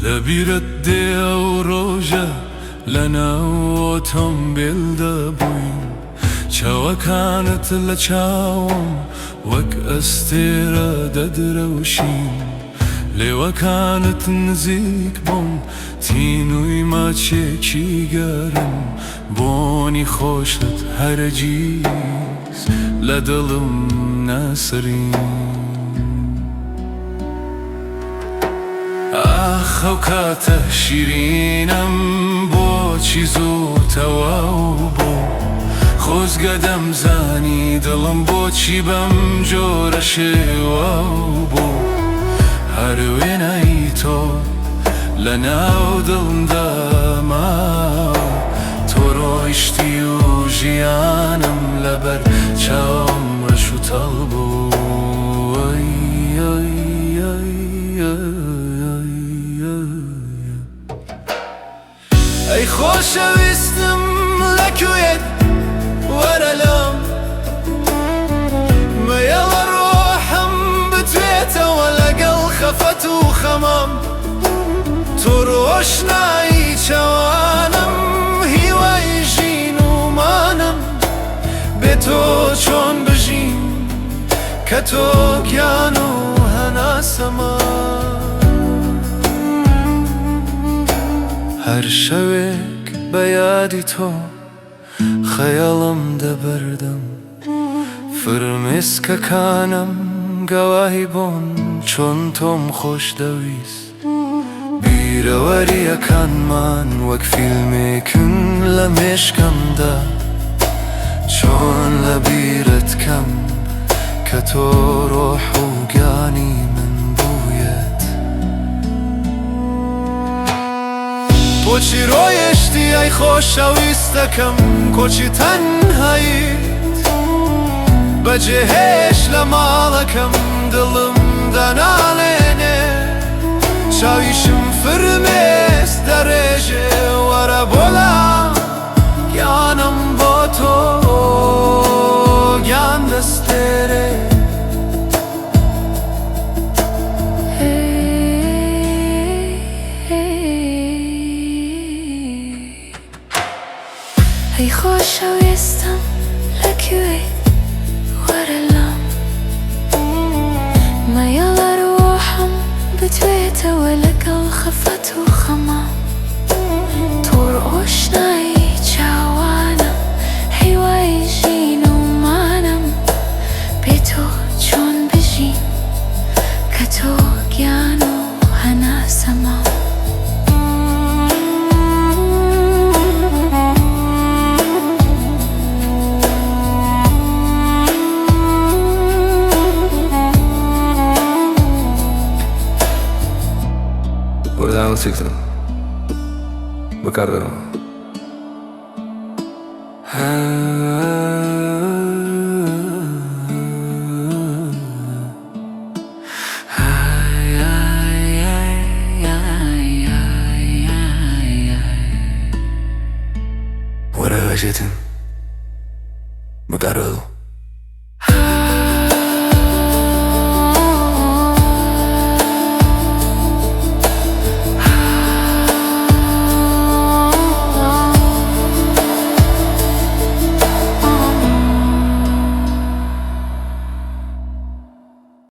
لبيردي أو روجة لنا وتم بالدبوين شوا كانت لچاوم وك استيرا ددروشين لوا كانت نزيك بون تينوي ما تشيكي قرم بوني خوشت هرجيز لدلم ناسرين خەوکاتە شیرینم بۆ چیز و تەواو بۆ خۆزگە دەمزانی دڵم بۆچی بەم جۆرە شێواو بۆ هەر وێنەی تۆ لە ناو دڵمدا ماوە تۆ ڕۆیشتی و ژیانم لەبەر چاوم ڕەش و تەڵ بوو. ئەی خۆشەویستم لەکوێت وەرە لام مەیەڵە ڕۆحم بتوێتەوە لەگەڵ خەفەت و خەمام تۆ ڕۆشنایی چاوانم هیوای ژین و مانم بێ تۆ چۆن بژین کە تۆ گیان و هەناسەما هەر شەوێک بە یادی تۆ خەیاڵم دەبەردەم فرمێسکەکانم گەواهی بۆن چۆن تۆم خۆش دەویست بیرەوەریەکانمان وەک فیلمێکن لە مێشکەمدا چۆن لە بیرت کەم کە تۆ ڕۆح و گیانی من بوویت بۆچی ڕۆیشتی ئەی خۆشەویستەکەم کۆچی تەنهاییت بەجێهێش لە ماڵەکەم دڵم دەناڵێنێ چاویشم فرمێس دەڕێژێ وەرە بۆڵام گیانم بۆ تۆ گیان دەستێرێ ئەی خۆشەویستم لەکوێت وەرە لام مەیەڵە ڕۆحم بتوێتەوە لەگەڵ خەفەت و خەمام تۆ ڕۆشنایی چاوانم هیوای ژین و مانم بێ تۆ چۆن بژین کە تۆ گیان و هەناسەمام Buradan çıksın. Bakarım. ورا جتن. Bakarım.